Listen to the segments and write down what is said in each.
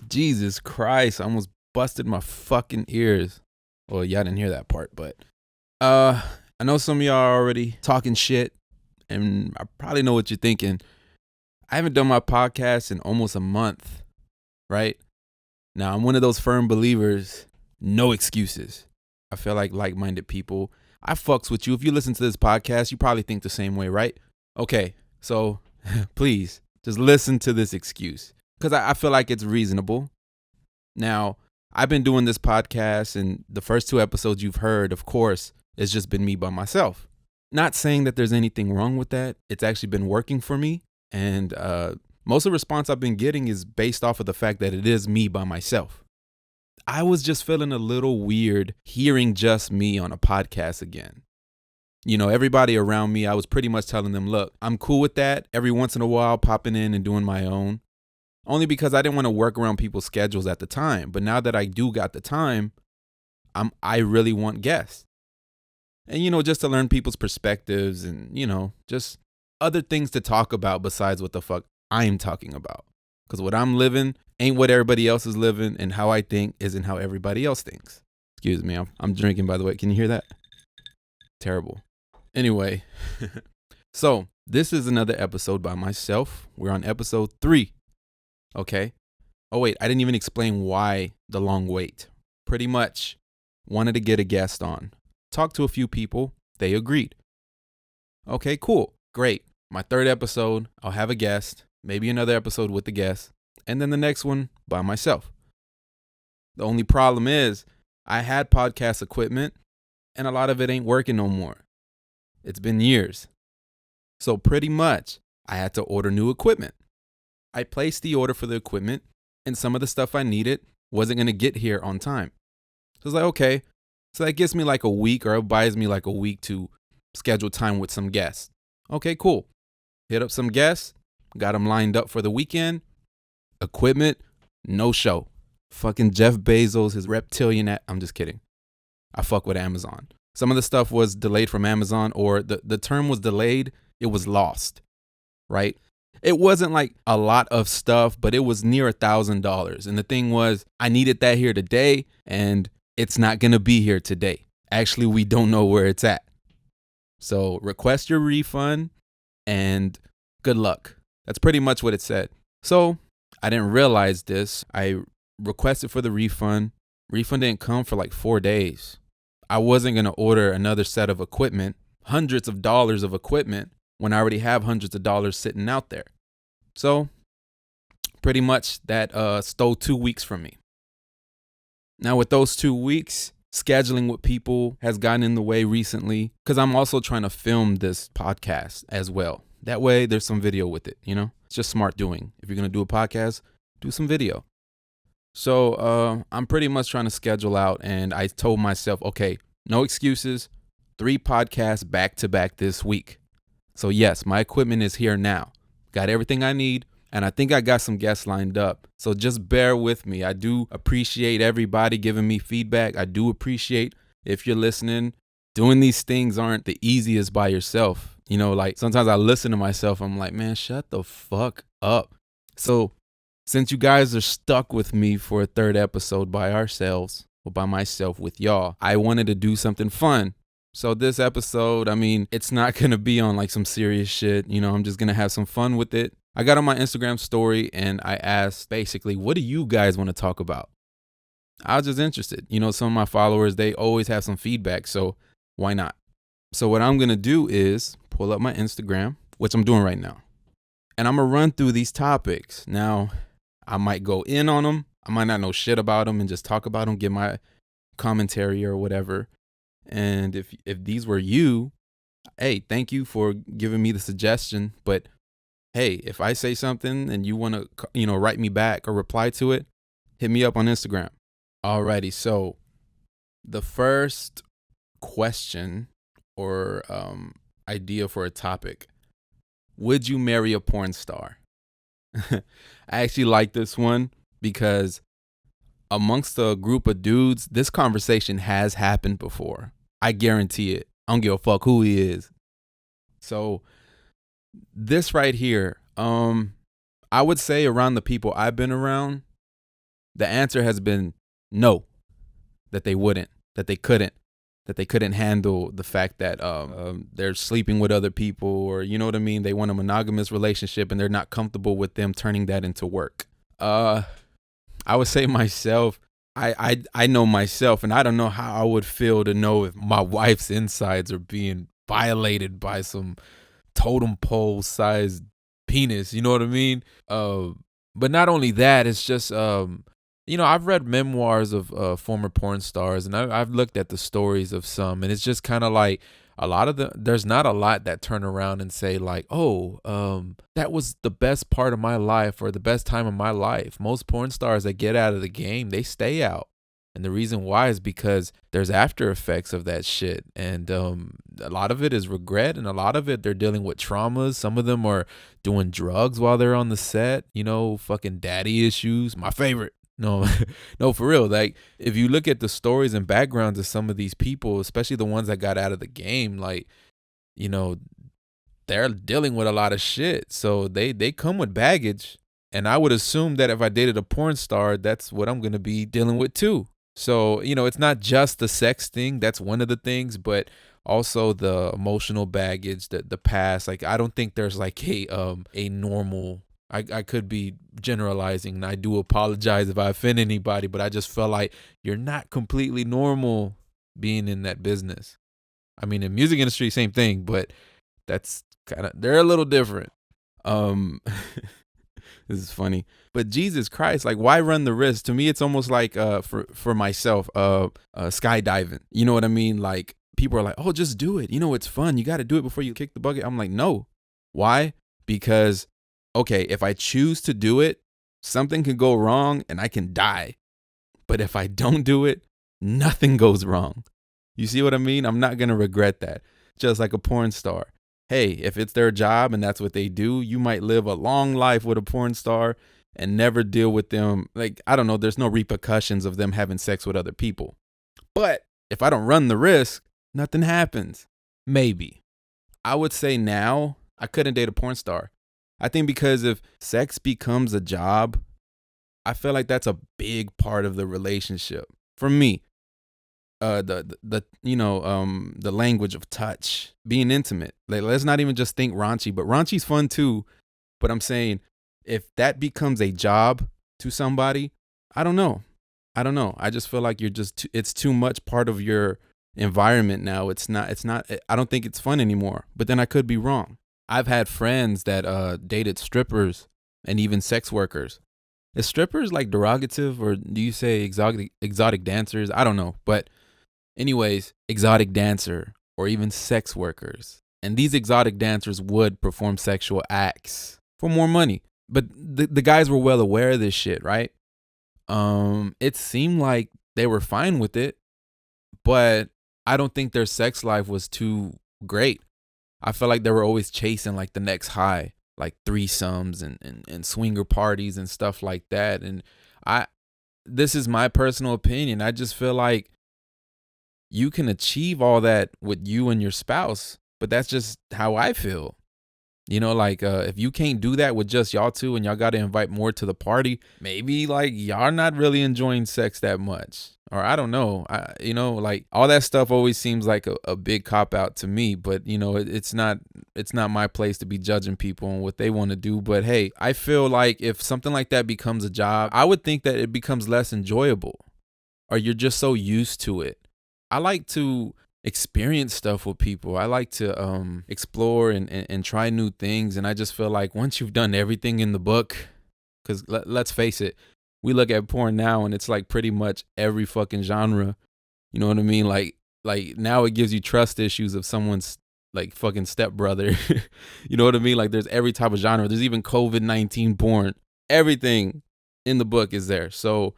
Jesus Christ, I almost busted my fucking ears. Well, y'all didn't hear that part, but I know some of y'all are already talking shit, and I probably know what you're thinking. I haven't done my podcast in almost a month, right? Now, I'm one of those firm believers, no excuses. I feel like-minded people. I fucks with you. If you listen to this podcast, you probably think the same way, right? Okay, so please, just listen to this excuse because I feel like it's reasonable. Now, I've been doing this podcast, and the first 2 episodes you've heard, of course, it's just been me by myself. Not saying that there's anything wrong with that. It's actually been working for me. And most of the response I've been getting is based off of the fact that it is me by myself. I was just feeling a little weird hearing just me on a podcast again. You know, everybody around me, I was pretty much telling them, look, I'm cool with that. Every once in a while, popping in and doing my own. Only because I didn't want to work around people's schedules at the time. But now that I do got the time, I really want guests. And, you know, just to learn people's perspectives and, you know, just other things to talk about besides what the fuck I'm talking about. Because what I'm living ain't what everybody else is living, and how I think isn't how everybody else thinks. Excuse me, I'm drinking, by the way. Can you hear that? Terrible. Anyway, so this is another episode by myself. We're on episode 3. Okay. Oh, wait, I didn't even explain why the long wait. Pretty much wanted to get a guest on. Talked to a few people. They agreed. Okay, cool. Great. My 3rd episode, I'll have a guest, maybe another episode with the guest, and then the next one by myself. The only problem is I had podcast equipment, and a lot of it ain't working no more. It's been years. So pretty much, I had to order new equipment. I placed the order for the equipment, and some of the stuff I needed wasn't going to get here on time. So I was like, okay. So that gives me like a week, or it buys me like a week to schedule time with some guests. Okay, cool. Hit up some guests, got them lined up for the weekend. Equipment, no show. Fucking Jeff Bezos, his reptilian I'm just kidding. I fuck with Amazon. Some of the stuff was delayed from Amazon, or the term was delayed, it was lost, right? It wasn't like a lot of stuff, but it was near $1,000. And the thing was, I needed that here today, and it's not going to be here today. Actually, we don't know where it's at. So request your refund and good luck. That's pretty much what it said. So I didn't realize this. I requested for the refund. Refund didn't come for like 4 days. I wasn't going to order another set of equipment, hundreds of dollars of equipment, when I already have hundreds of dollars sitting out there. So pretty much that stole 2 weeks from me. Now with those 2 weeks, scheduling with people has gotten in the way recently because I'm also trying to film this podcast as well. That way there's some video with it, you know? It's just smart doing. If you're going to do a podcast, do some video. So I'm pretty much trying to schedule out, and I told myself, okay, no excuses, 3 podcasts back to back this week. So yes, my equipment is here now. Got everything I need, and I think I got some guests lined up. So just bear with me. I do appreciate everybody giving me feedback. I do appreciate if you're listening. Doing these things aren't the easiest by yourself. You know, like sometimes I listen to myself. I'm like, man, shut the fuck up. So since you guys are stuck with me for a 3rd episode by ourselves, or by myself with y'all, I wanted to do something fun. So this episode, I mean, it's not going to be on like some serious shit. You know, I'm just going to have some fun with it. I got on my Instagram story and I asked basically, what do you guys want to talk about? I was just interested. You know, some of my followers, they always have some feedback. So why not? So what I'm going to do is pull up my Instagram, which I'm doing right now. And I'm going to run through these topics. Now, I might go in on them. I might not know shit about them and just talk about them, give my commentary or whatever. And if these were you, hey, thank you for giving me the suggestion. But hey, if I say something and you want to, you know, write me back or reply to it, hit me up on Instagram. Alrighty, so the first question or idea for a topic: would you marry a porn star? I actually like this one because amongst a group of dudes, this conversation has happened before. I guarantee it. I don't give a fuck who he is. So this right here, I would say around the people I've been around, The answer has been no, that they wouldn't, that they couldn't handle the fact that they're sleeping with other people, or you know what I mean, they want a monogamous relationship and they're not comfortable with them turning that into work. I would say myself, I know myself, and I don't know how I would feel to know if my wife's insides are being violated by some totem pole sized penis. You know what I mean? But not only that, it's just I've read memoirs of former porn stars, and I've looked at the stories of some, and it's just kind of like there's not a lot that turn around and say like, oh, that was the best part of my life or the best time of my life. Most porn stars that get out of the game, they stay out. And the reason why is because there's after effects of that shit. And a lot of it is regret, and a lot of it they're dealing with traumas. Some of them are doing drugs while they're on the set, fucking daddy issues. My favorite. No, no, for real. Like, if you look at the stories and backgrounds of some of these people, especially the ones that got out of the game, like, they're dealing with a lot of shit. So they come with baggage. And I would assume that if I dated a porn star, that's what I'm going to be dealing with too. So, it's not just the sex thing. That's one of the things, but also the emotional baggage, the past. Like, I don't think there's like a normal, I could be generalizing, and I do apologize if I offend anybody, but I just felt like you're not completely normal being in that business. I mean, in music industry, same thing, but they're a little different. This is funny, but Jesus Christ, like, why run the risk? To me, it's almost like for myself, skydiving. You know what I mean? Like, people are like, oh, just do it. It's fun. You got to do it before you kick the bucket. I'm like, no. Why? Because, okay, if I choose to do it, something can go wrong and I can die. But if I don't do it, nothing goes wrong. You see what I mean? I'm not going to regret that. Just like a porn star. Hey, if it's their job and that's what they do, you might live a long life with a porn star and never deal with them. Like, I don't know, there's no repercussions of them having sex with other people. But if I don't run the risk, nothing happens. Maybe. I would say now I couldn't date a porn star. I think because if sex becomes a job, I feel like that's a big part of the relationship. For me, the language of touch, being intimate. Like, let's not even just think raunchy, but raunchy's fun too. But I'm saying, if that becomes a job to somebody, I don't know. I just feel like it's too much part of your environment now. It's not, I don't think it's fun anymore, but then I could be wrong. I've had friends that dated strippers and even sex workers. Is strippers like derogative, or do you say exotic dancers? I don't know. But anyways, exotic dancer or even sex workers. And these exotic dancers would perform sexual acts for more money. But the guys were well aware of this shit, right? It seemed like they were fine with it, but I don't think their sex life was too great. I felt like they were always chasing like the next high, like threesomes and swinger parties and stuff like that. And this is my personal opinion. I just feel like you can achieve all that with you and your spouse, but that's just how I feel. If you can't do that with just y'all two and y'all got to invite more to the party, maybe like y'all not really enjoying sex that much. Or I don't know. All that stuff always seems like a big cop out to me, but it's not my place to be judging people and what they want to do. But hey, I feel like if something like that becomes a job, I would think that it becomes less enjoyable, or you're just so used to it. I like to experience stuff with people. I like to explore and try new things. And I just feel like once you've done everything in the book, because let's face it, we look at porn now and it's like pretty much every fucking genre. You know what I mean? Like now it gives you trust issues of someone's like fucking stepbrother. You know what I mean? Like, there's every type of genre. There's even COVID-19 porn. Everything in the book is there. So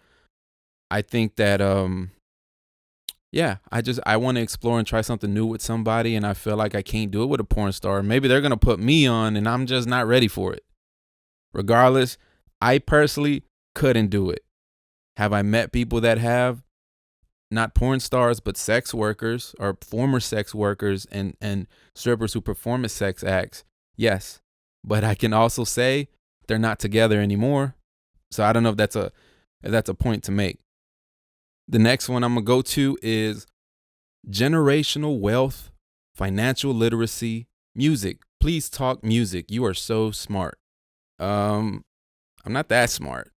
I think that I want to explore and try something new with somebody, and I feel like I can't do it with a porn star. Maybe they're going to put me on and I'm just not ready for it. Regardless, I personally couldn't do it. Have I met people that have? Not porn stars, but sex workers or former sex workers and strippers who perform as sex acts? Yes. But I can also say they're not together anymore. So I don't know if that's if that's a point to make. The next one I'm going to go to is generational wealth, financial literacy, music. Please talk music. You are so smart. I'm not that smart.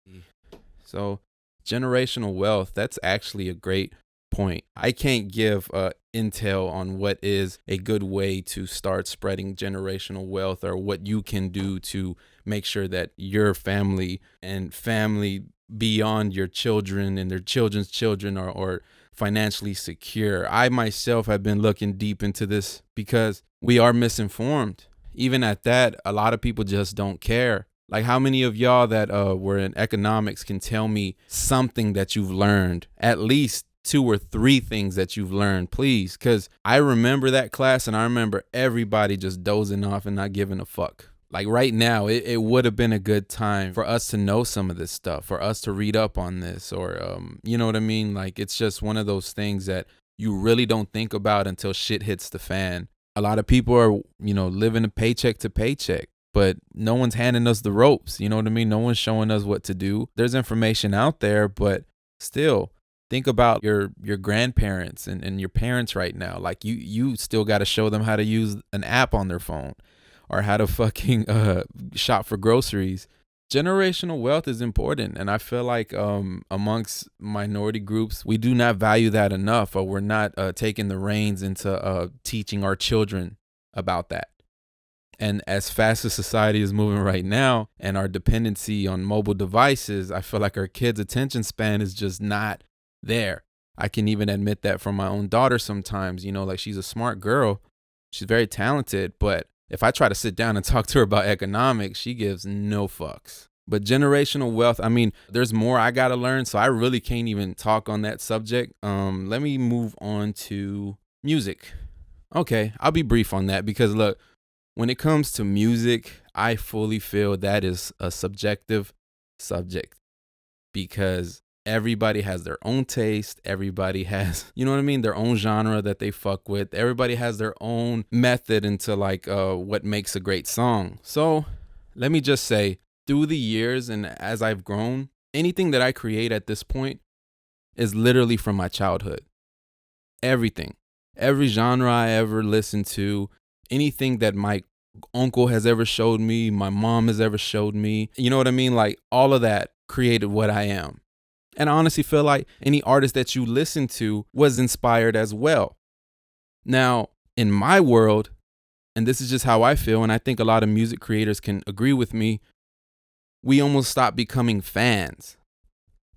So generational wealth, that's actually a great point. I can't give intel on what is a good way to start spreading generational wealth or what you can do to make sure that your family and family beyond your children and their children's children are financially secure. I myself have been looking deep into this because we are misinformed. Even at that, a lot of people just don't care. Like, how many of y'all that were in economics can tell me something that you've learned, at least 2 or 3 things that you've learned, please? Because I remember that class and I remember everybody just dozing off and not giving a fuck. Like right now, it would have been a good time for us to know some of this stuff, for us to read up on this, or, you know what I mean? Like, it's just one of those things that you really don't think about until shit hits the fan. A lot of people are, living a paycheck to paycheck, but no one's handing us the ropes. You know what I mean? No one's showing us what to do. There's information out there, but still, think about your grandparents and your parents right now. Like, you still got to show them how to use an app on their phone or how to fucking shop for groceries. Generational wealth is important, and I feel like amongst minority groups, we do not value that enough, or we're not taking the reins into teaching our children about that. And as fast as society is moving right now and our dependency on mobile devices, I feel like our kids' attention span is just not there. I can even admit that from my own daughter sometimes. Like, she's a smart girl. She's very talented, but if I try to sit down and talk to her about economics, she gives no fucks. But generational wealth, I mean, there's more I got to learn, so I really can't even talk on that subject. Let me move on to music. Okay, I'll be brief on that because, look, when it comes to music, I fully feel that is a subjective subject because everybody has their own taste. Everybody has, their own genre that they fuck with. Everybody has their own method into like what makes a great song. So let me just say, through the years and as I've grown, anything that I create at this point is literally from my childhood. Everything, every genre I ever listened to, anything that my uncle has ever showed me, my mom has ever showed me, you know what I mean? Like, all of that created what I am. And I honestly feel like any artist that you listen to was inspired as well. Now, in my world, and this is just how I feel, and I think a lot of music creators can agree with me, we almost stop becoming fans.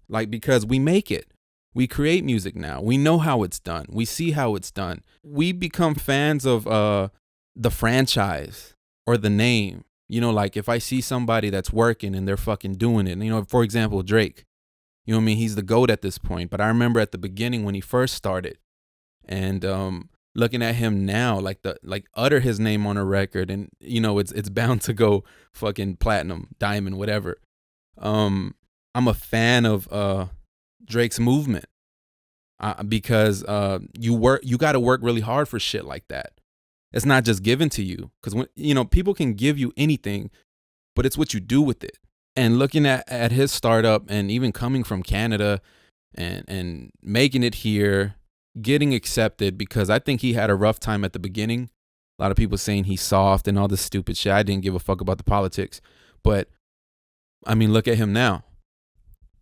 Like, because we make it. We create music now. We know how it's done. We see how it's done. We become fans of the franchise or the name. Like, if I see somebody that's working and they're fucking doing it, for example, Drake. You know what I mean? He's the GOAT at this point. But I remember at the beginning when he first started and looking at him now, like utter his name on a record and, it's bound to go fucking platinum, diamond, whatever. I'm a fan of Drake's movement because you got to work really hard for shit like that. It's not just given to you because when people can give you anything, but it's what you do with it. And looking at his startup and even coming from Canada and making it here, getting accepted, because I think he had a rough time at the beginning. A lot of people saying he's soft and all this stupid shit. I didn't give a fuck about the politics. But, I mean, look at him now.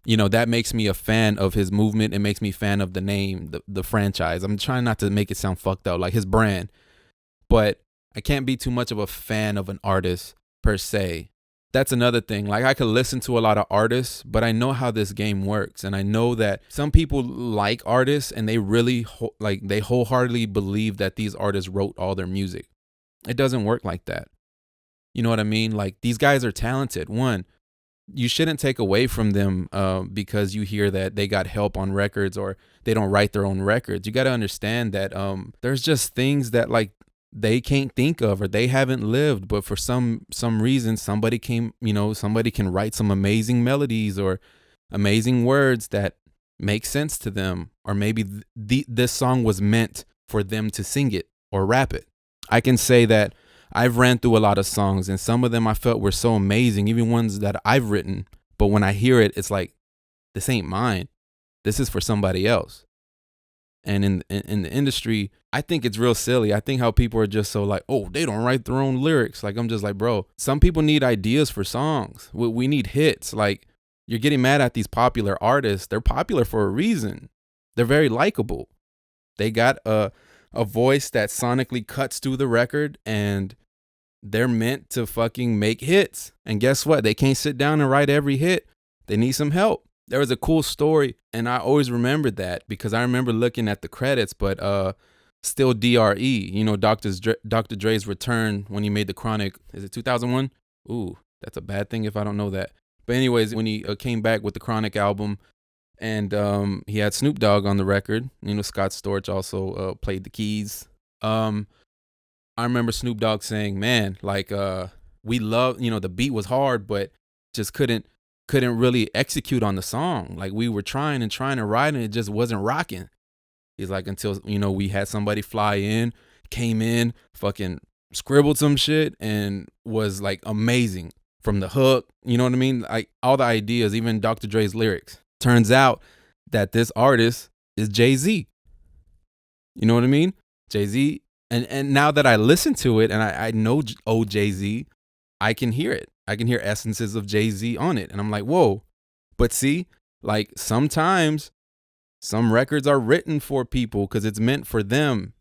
That makes me a fan of his movement. It makes me a fan of the name, the franchise. I'm trying not to make it sound fucked up, like his brand. But I can't be too much of a fan of an artist per se. That's another thing. Like, I could listen to a lot of artists, but I know how this game works. And I know that some people like artists and they really they wholeheartedly believe that these artists wrote all their music. It doesn't work like that. You know what I mean? Like, these guys are talented. One, you shouldn't take away from them because you hear that they got help on records or they don't write their own records. You got to understand that there's just things that like they can't think of or they haven't lived, but for some reason somebody can write some amazing melodies or amazing words that make sense to them, or maybe this song was meant for them to sing it or rap it. I can say that I've ran through a lot of songs and some of them I felt were so amazing, even ones that I've written, but when I hear it, it's like this ain't mine. This is for somebody else. And in the industry, I think it's real silly. I think how people are just so like, oh, they don't write their own lyrics. Like, I'm just like, bro, some people need ideas for songs. We need hits. Like, you're getting mad at these popular artists. They're popular for a reason. They're very likable. They got a voice that sonically cuts through the record, and they're meant to fucking make hits. And guess what? They can't sit down and write every hit. They need some help. There was a cool story, and I always remembered that because I remember looking at the credits, but still DRE, you know, Dr. Dre's return when he made the Chronic. Is it 2001? Ooh, that's a bad thing if I don't know that. But anyways, when he came back with the Chronic album, and he had Snoop Dogg on the record. You know, Scott Storch also played the keys. I remember Snoop Dogg saying, man, like, we love, you know, the beat was hard, but just couldn't really execute on the song. Like, we were trying to write, and it just wasn't rocking. He's like, until, you know, we had somebody fly in, came in, fucking scribbled some shit, and was like amazing from the hook. You know what I mean? Like, all the ideas, even Dr. Dre's lyrics. Turns out that this artist is Jay-Z. You know what I mean? Jay-Z. And now that I listen to it and I know old Jay-Z, I can hear it. I can hear essences of Jay-Z on it. And I'm like, whoa. But see, like, sometimes some records are written for people because it's meant for them.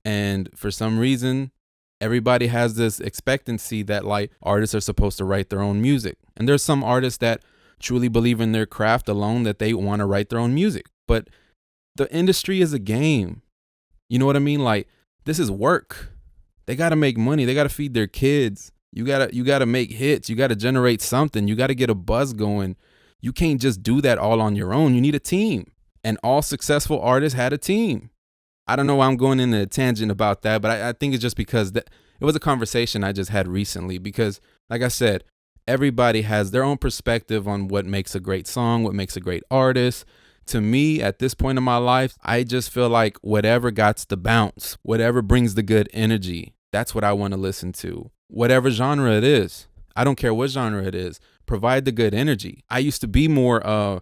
And for some reason, everybody has this expectancy that, like, artists are supposed to write their own music. And there's some artists that truly believe in their craft alone, that they want to write their own music. But the industry is a game. You know what I mean? Like, this is work. They got to make money. They got to feed their kids. You got to make hits. You got to generate something. You got to get a buzz going. You can't just do that all on your own. You need a team. And all successful artists had a team. I don't know why I'm going into a tangent about that, but I think it's just because it was a conversation I just had recently. Because, like I said, everybody has their own perspective on what makes a great song, what makes a great artist. To me, at this point in my life, I just feel like whatever got the bounce, whatever brings the good energy, that's what I want to listen to. Whatever genre it is. I don't care what genre it is. Provide the good energy. I used to be more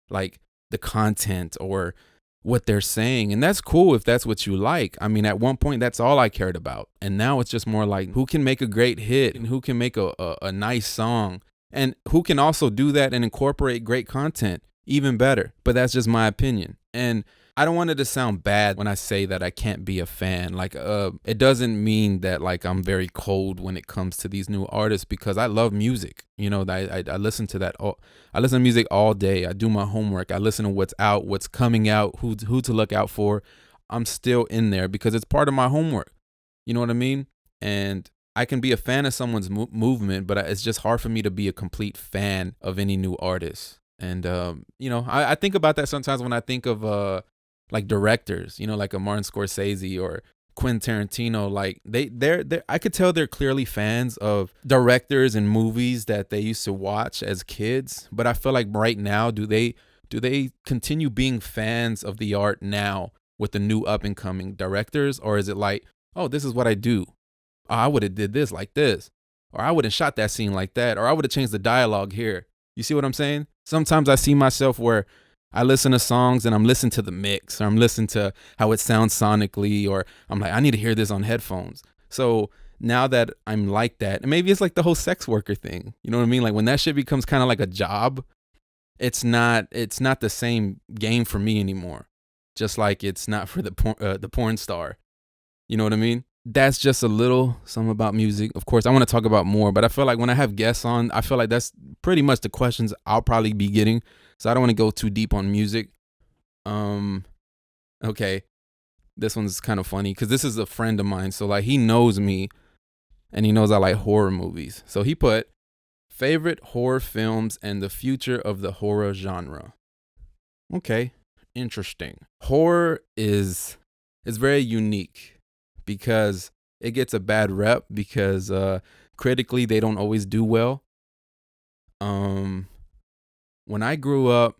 like the content or what they're saying. And that's cool if that's what you like. I mean, at one point, that's all I cared about. And now it's just more like who can make a great hit and who can make a nice song and who can also do that and incorporate great content even better. But that's just my opinion. And I don't want it to sound bad when I say that I can't be a fan. Like, it doesn't mean that, like, I'm very cold when it comes to these new artists, because I love music. You know, I listen to that. I listen to music all day. I do my homework. I listen to what's out, what's coming out, who to look out for. I'm still in there because it's part of my homework. You know what I mean? And I can be a fan of someone's movement, but it's just hard for me to be a complete fan of any new artist. And, you know, I think about that sometimes when I think of, like, directors, you know, like a Martin Scorsese or Quentin Tarantino. Like, they're I could tell they're clearly fans of directors and movies that they used to watch as kids. But I feel like right now, do they continue being fans of the art now with the new up and coming directors? Or is it like, oh, this is what I do. Oh, I would have did this like this, or I would have shot that scene like that, or I would have changed the dialogue here. You see what I'm saying? Sometimes I see myself where I listen to songs and I'm listening to the mix, or I'm listening to how it sounds sonically, or I'm like, I need to hear this on headphones. So now that I'm like that, and maybe it's like the whole sex worker thing. You know what I mean? Like, when that shit becomes kind of like a job, it's not the same game for me anymore. Just like it's not for the porn star. You know what I mean? That's just a little something about music. Of course, I want to talk about more, but I feel like when I have guests on, I feel like that's pretty much the questions I'll probably be getting. So I don't want to go too deep on music. Okay. This one's kind of funny because this is a friend of mine. So, like, he knows me and he knows I like horror movies. So he put favorite horror films and the future of the horror genre. Okay. Interesting. Horror is very unique because it gets a bad rep because critically they don't always do well. When I grew up,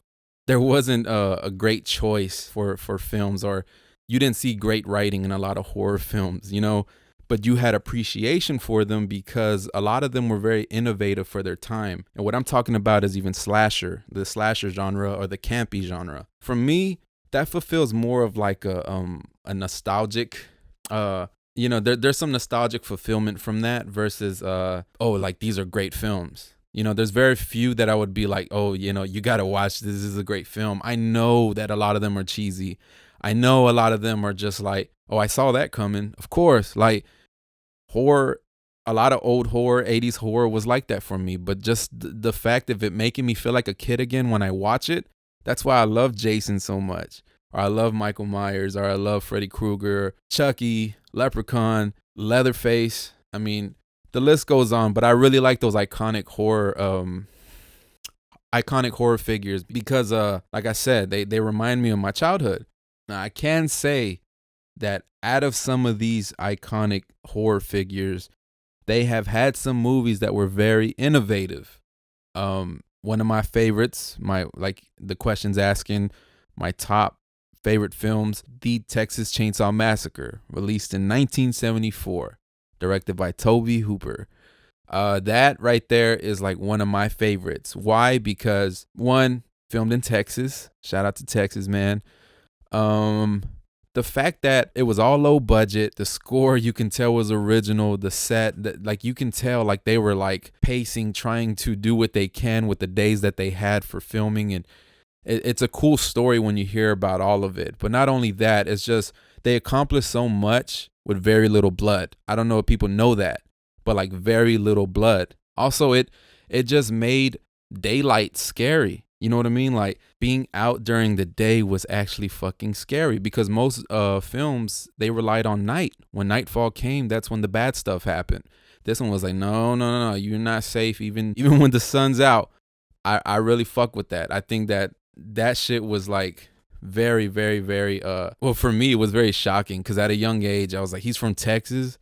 there wasn't a great choice for films, or you didn't see great writing in a lot of horror films. You know, but you had appreciation for them because a lot of them were very innovative for their time. And what I'm talking about is even the slasher genre or the campy genre. For me, that fulfills more of like a nostalgic there's some nostalgic fulfillment from that versus like these are great films. There's very few that I would be like, oh, you got to watch this. This is a great film. I know that a lot of them are cheesy. I know a lot of them are just like, oh, I saw that coming. Of course, like horror, a lot of old horror, 80s horror was like that for me. But just the fact of it making me feel like a kid again when I watch it, that's why I love Jason so much. Or I love Michael Myers, or I love Freddy Krueger, Chucky, Leprechaun, Leatherface. I mean, the list goes on, but I really like those iconic horror figures because like I said, they remind me of my childhood. Now I can say that out of some of these iconic horror figures, they have had some movies that were very innovative. One of my favorites, the question's asking, my top favorite films, The Texas Chainsaw Massacre, released in 1974. Directed by Tobe Hooper. That right there is like one of my favorites. Why? Because one, filmed in Texas. Shout out to Texas, man. The fact that it was all low budget, the score you can tell was original, the set that like you can tell like they were like pacing, trying to do what they can with the days that they had for filming, and it's a cool story when you hear about all of it. But not only that, it's just they accomplished so much with very little blood. I don't know if people know that, but like very little blood. Also, it just made daylight scary. You know what I mean? Like being out during the day was actually fucking scary because most films, they relied on night. When nightfall came, that's when the bad stuff happened. This one was like, no, you're not safe even when the sun's out. I really fuck with that. I think that shit was like very, very, very well, for me it was very shocking because at a young age I was like, he's from Texas.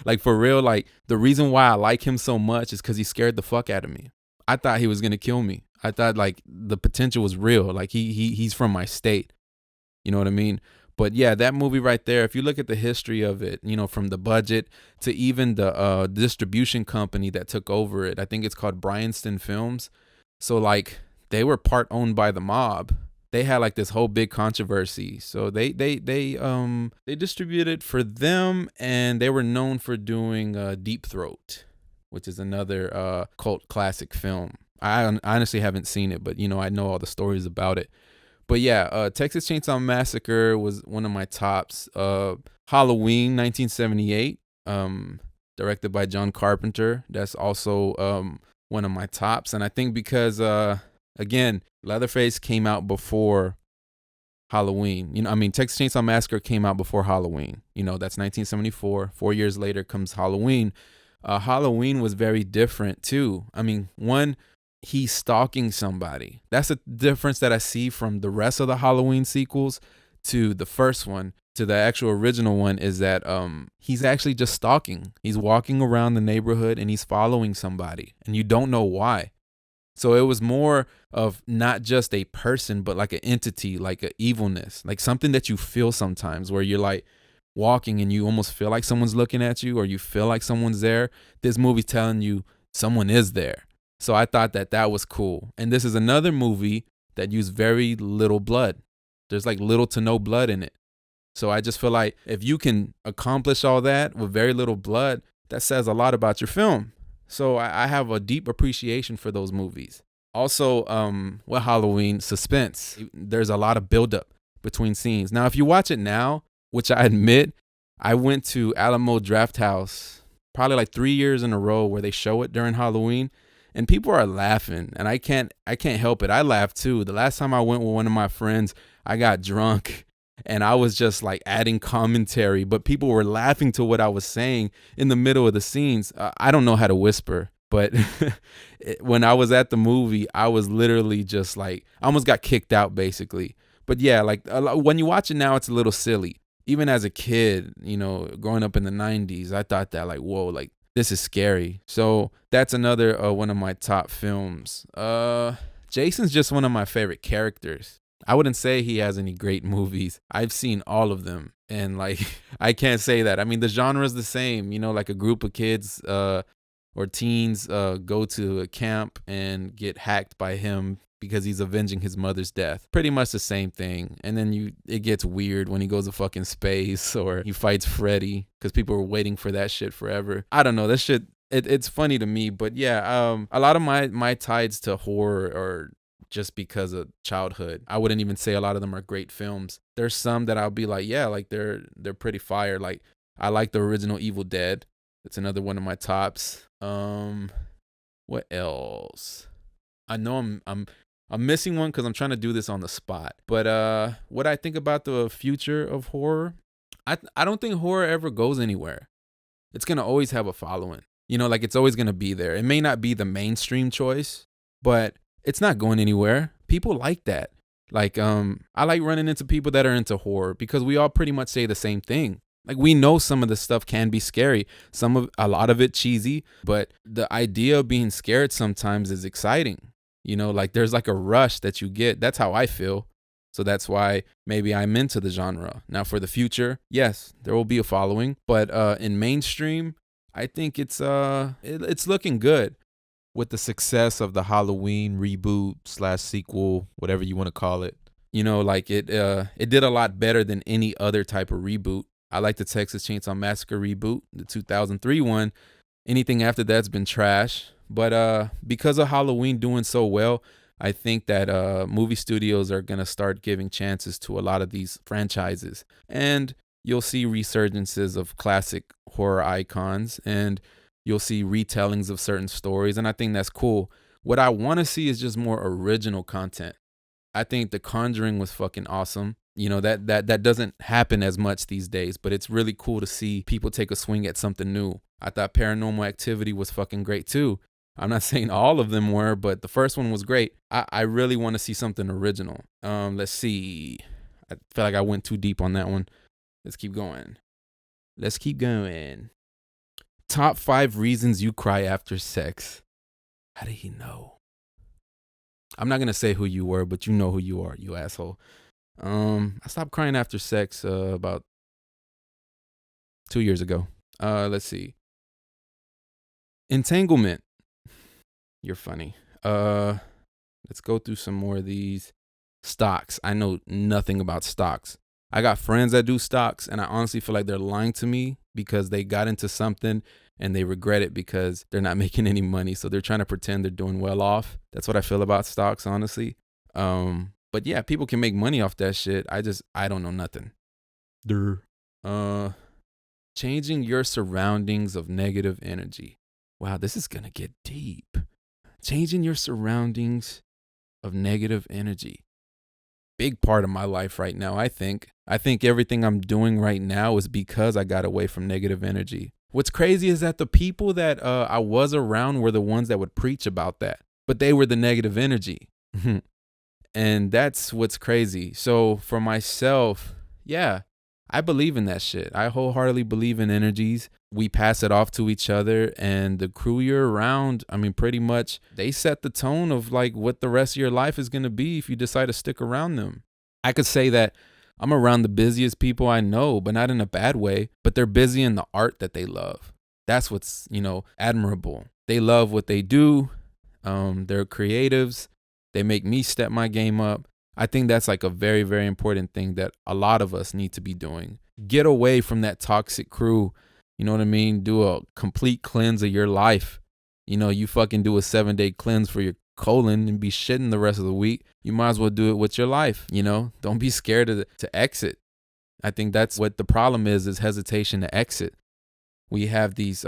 Like for real, like the reason why I like him so much is because he scared the fuck out of me. I thought he was gonna kill me. I thought like the potential was real. Like he's from my state. You know what I mean? But yeah, that movie right there, if you look at the history of it, from the budget to even the distribution company that took over it, I think it's called Bryanston Films. So like they were part owned by the mob. They had like this whole big controversy. So they distributed for them, and they were known for doing Deep Throat, which is another cult classic film. I honestly haven't seen it, but I know all the stories about it. But yeah, Texas Chainsaw Massacre was one of my tops. Halloween 1978, directed by John Carpenter. That's also one of my tops. And I think because again, Leatherface came out before Halloween. Texas Chainsaw Massacre came out before Halloween. That's 1974. 4 years later comes Halloween. Halloween was very different too. One, he's stalking somebody. That's a difference that I see from the rest of the Halloween sequels to the first one, to the actual original one, is that he's actually just stalking. He's walking around the neighborhood and he's following somebody, and you don't know why. So it was more of not just a person, but like an entity, like an evilness, like something that you feel sometimes where you're like walking and you almost feel like someone's looking at you, or you feel like someone's there. This movie's telling you someone is there. So I thought that was cool. And this is another movie that used very little blood. There's like little to no blood in it. So I just feel like if you can accomplish all that with very little blood, that says a lot about your film. So I have a deep appreciation for those movies. Also, with Halloween, suspense. There's a lot of buildup between scenes. Now, if you watch it now, which I admit, I went to Alamo Drafthouse probably like 3 years in a row where they show it during Halloween, and people are laughing, and I can't help it. I laugh too. The last time I went with one of my friends, I got drunk and I was just like adding commentary, but people were laughing to what I was saying in the middle of the scenes. I don't know how to whisper, but when I was at the movie, I was literally just like, I almost got kicked out basically. But yeah, like when you watch it now, it's a little silly. Even as a kid, growing up in the 90s, I thought that like, whoa, like this is scary. So that's another one of my top films. Jason's just one of my favorite characters. I wouldn't say he has any great movies. I've seen all of them. And like I can't say that. I mean, the genre is the same, like a group of kids or teens go to a camp and get hacked by him because he's avenging his mother's death. Pretty much the same thing. And then it gets weird when he goes to fucking space or he fights Freddy because people were waiting for that shit forever. I don't know. That shit, it's funny to me. But yeah, a lot of my ties to horror are just because of childhood. I wouldn't even say a lot of them are great films. There's some that I'll be like, yeah, like they're pretty fire. Like I like the original Evil Dead. That's another one of my tops. What else? I know I'm missing one because I'm trying to do this on the spot. But what I think about the future of horror, I don't think horror ever goes anywhere. It's gonna always have a following. Like it's always gonna be there. It may not be the mainstream choice, but it's not going anywhere. People like that. Like I like running into people that are into horror because we all pretty much say the same thing. Like we know some of the stuff can be scary, a lot of it cheesy, but the idea of being scared sometimes is exciting. Like there's like a rush that you get. That's how I feel. So that's why maybe I'm into the genre. Now for the future, yes, there will be a following, but in mainstream, I think it's looking good with the success of the Halloween reboot / sequel, whatever you want to call it. Like it did a lot better than any other type of reboot. I like the Texas Chainsaw Massacre reboot, the 2003 one. Anything after that's been trash. But because of Halloween doing so well, I think that movie studios are going to start giving chances to a lot of these franchises. And you'll see resurgences of classic horror icons, and you'll see retellings of certain stories. And I think that's cool. What I want to see is just more original content. I think The Conjuring was fucking awesome. That doesn't happen as much these days, but it's really cool to see people take a swing at something new. I thought Paranormal Activity was fucking great too. I'm not saying all of them were, but the first one was great. I really want to see something original. Let's see. I feel like I went too deep on that one. Let's keep going. Top 5 reasons you cry after sex. How did he know? I'm not going to say who you were, but you know who you are, you asshole. I stopped crying after sex about 2 years ago. Let's see. Entanglement. You're funny. Let's go through some more of these. Stocks. I know nothing about stocks. I got friends that do stocks, and I honestly feel like they're lying to me because they got into something and they regret it because they're not making any money. So they're trying to pretend they're doing well off. That's what I feel about stocks, honestly. But yeah, people can make money off that shit. I don't know nothing. Changing your surroundings of negative energy. Wow, this is gonna get deep. Changing your surroundings of negative energy. Big part of my life right now, I think. I think everything I'm doing right now is because I got away from negative energy. What's crazy is that the people that I was around were the ones that would preach about that, but they were the negative energy. And that's what's crazy. So for myself, yeah, I believe in that shit. I wholeheartedly believe in energies. We pass it off to each other, and the crew you're around, I mean, pretty much they set the tone of like what the rest of your life is going to be if you decide to stick around them. I could say that I'm around the busiest people I know, but not in a bad way, but they're busy in the art that they love. That's what's, admirable. They love what they do. They're creatives. They make me step my game up. I think that's like a very, very important thing that a lot of us need to be doing. Get away from that toxic crew. You know what I mean? Do a complete cleanse of your life. You fucking do a 7-day cleanse for your colon and be shitting the rest of the week. You might as well do it with your life. Don't be scared to exit. I think that's what the problem is hesitation to exit. We have these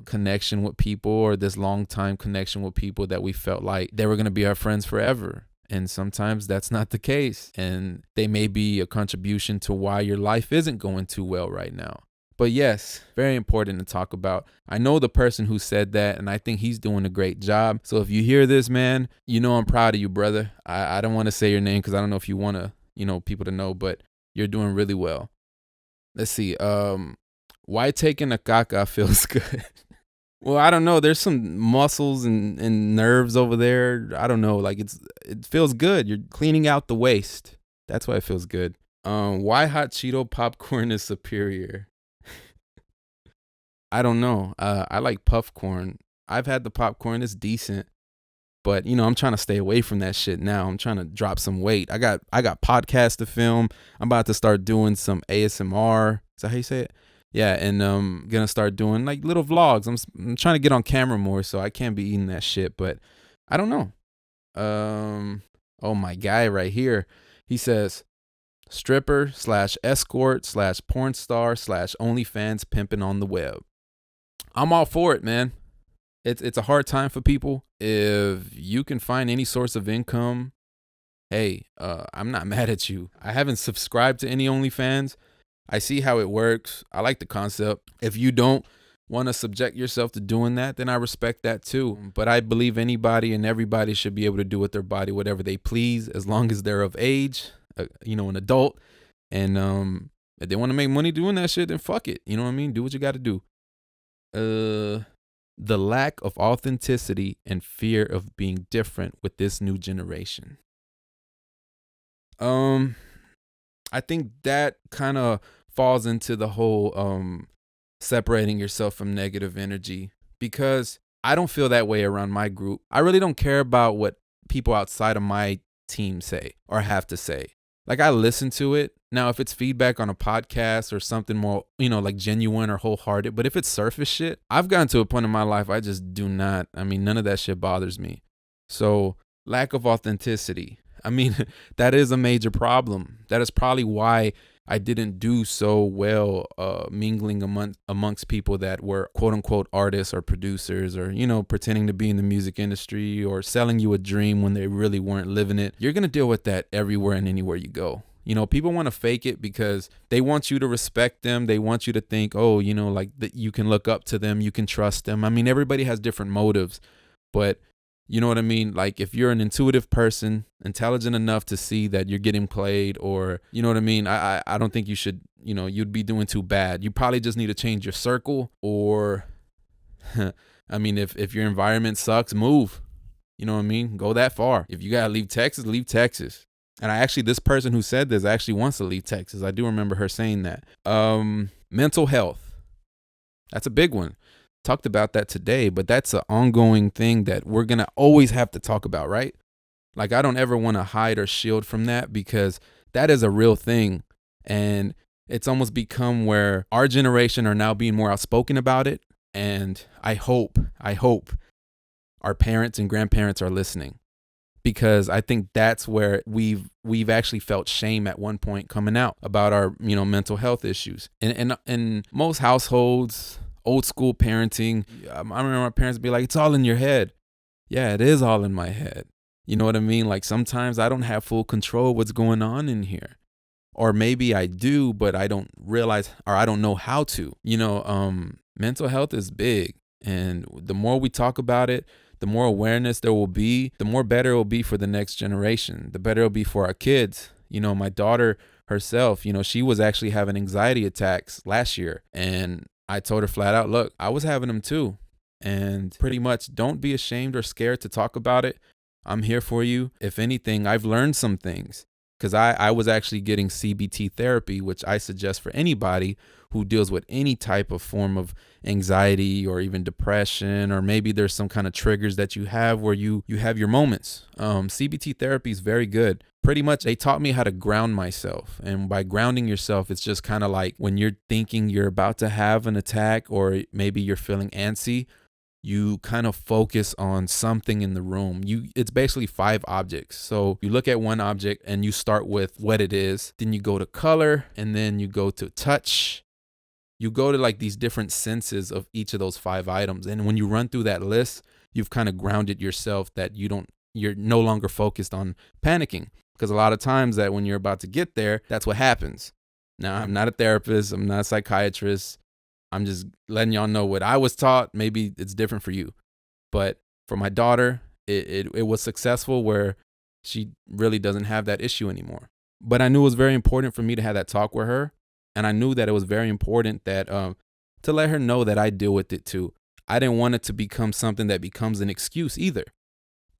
connection with people, or this long time connection with people that we felt like they were going to be our friends forever. And sometimes that's not the case. And they may be a contribution to why your life isn't going too well right now. But yes, very important to talk about. I know the person who said that, and I think he's doing a great job. So if you hear this, man, I'm proud of you, brother. I don't want to say your name because I don't know if you want to, people to know, but you're doing really well. Let's see. Why taking a caca feels good? Well, I don't know. There's some muscles and nerves over there. I don't know. Like it feels good. You're cleaning out the waste. That's why it feels good. Why hot Cheeto popcorn is superior? I don't know. I like puff corn. I've had the popcorn. It's decent. But I'm trying to stay away from that shit now. I'm trying to drop some weight. I got podcasts to film. I'm about to start doing some ASMR. Is that how you say it? Yeah, and gonna start doing like little vlogs. I'm trying to get on camera more, so I can't be eating that shit. But I don't know. Oh, my guy right here. He says stripper / escort / porn star / OnlyFans pimping on the web. I'm all for it, man. It's a hard time for people. If you can find any source of income, hey, I'm not mad at you. I haven't subscribed to any OnlyFans. I see how it works. I like the concept. If you don't want to subject yourself to doing that, then I respect that too. But I believe anybody and everybody should be able to do with their body whatever they please, as long as they're of age, an adult. And if they want to make money doing that shit, then fuck it. You know what I mean? Do what you got to do. The lack of authenticity and fear of being different with this new generation. I think that kind of falls into the whole separating yourself from negative energy, because I don't feel that way around my group. I really don't care about what people outside of my team say or have to say. Like, I listen to it. Now, if it's feedback on a podcast or something more, like genuine or wholehearted, but if it's surface shit, I've gotten to a point in my life I just do not. None of that shit bothers me. So, lack of authenticity. That is a major problem. That is probably why I didn't do so well mingling amongst people that were quote unquote artists or producers or, pretending to be in the music industry or selling you a dream when they really weren't living it. You're going to deal with that everywhere and anywhere you go. People want to fake it because they want you to respect them. They want you to think, like that you can look up to them. You can trust them. Everybody has different motives, but you know what I mean? Like, if you're an intuitive person, intelligent enough to see that you're getting played, or, you know what I mean? I don't think you should, you'd be doing too bad. You probably just need to change your circle, or, if your environment sucks, move. You know what I mean? Go that far. If you got to leave Texas, leave Texas. And this person who said this actually wants to leave Texas. I do remember her saying that. Mental health. That's a big one. Talked about that today, but that's an ongoing thing that we're going to always have to talk about, right? Like, I don't ever want to hide or shield from that, because that is a real thing. And it's almost become where our generation are now being more outspoken about it. And I hope our parents and grandparents are listening, because I think that's where we've actually felt shame at one point coming out about our, mental health issues. And in most households, old school parenting, I remember my parents be like, it's all in your head. Yeah, it is all in my head. You know what I mean? Like, sometimes I don't have full control of what's going on in here. Or maybe I do, but I don't realize, or I don't know how to. Mental health is big. And the more we talk about it, the more awareness there will be, the more better it will be for the next generation. The better it will be for our kids. My daughter herself, she was actually having anxiety attacks last year. And I told her flat out, look, I was having them too. And pretty much don't be ashamed or scared to talk about it. I'm here for you. If anything, I've learned some things, because I was actually getting CBT therapy, which I suggest for anybody who deals with any type of form of anxiety or even depression, or maybe there's some kind of triggers that you have where you have your moments. CBT therapy is very good. Pretty much they taught me how to ground myself. And by grounding yourself, it's just kind of like when you're thinking you're about to have an attack, or maybe you're feeling antsy, you kind of focus on something in the room. It's basically 5 objects. So you look at one object and you start with what it is. Then you go to color, and then you go to touch. You go to like these different senses of each of those 5 items. And when you run through that list, you've kind of grounded yourself that you're no longer focused on panicking. Because a lot of times that when you're about to get there, that's what happens. Now, I'm not a therapist. I'm not a psychiatrist. I'm just letting y'all know what I was taught. Maybe it's different for you. But for my daughter, it was successful where she really doesn't have that issue anymore. But I knew it was very important for me to have that talk with her. And I knew that it was very important that to let her know that I deal with it too. I didn't want it to become something that becomes an excuse either.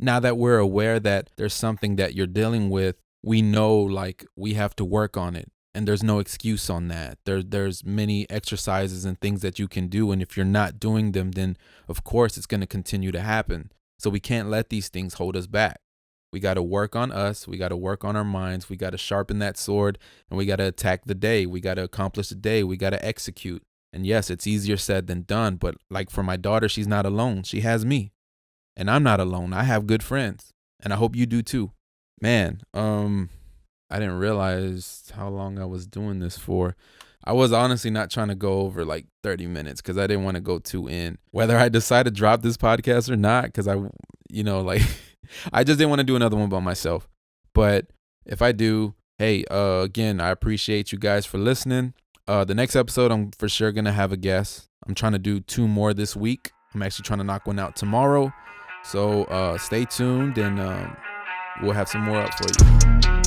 Now that we're aware that there's something that you're dealing with, we know like we have to work on it, and there's no excuse on that. There's many exercises and things that you can do, and if you're not doing them, then of course it's going to continue to happen. So we can't let these things hold us back. We got to work on us. We got to work on our minds. We got to sharpen that sword, and we got to attack the day. We got to accomplish the day. We got to execute. And yes, it's easier said than done, but like for my daughter, she's not alone. She has me, and I'm not alone. I have good friends, and I hope you do too. Man, I didn't realize how long I was doing this for. I was honestly not trying to go over like 30 minutes because I didn't want to go too in. Whether I decide to drop this podcast or not, because like I just didn't want to do another one by myself. But if I do, hey, again, I appreciate you guys for listening. The next episode, I'm for sure going to have a guest. I'm trying to do 2 more this week. I'm actually trying to knock one out tomorrow. So stay tuned, and we'll have some more up for you.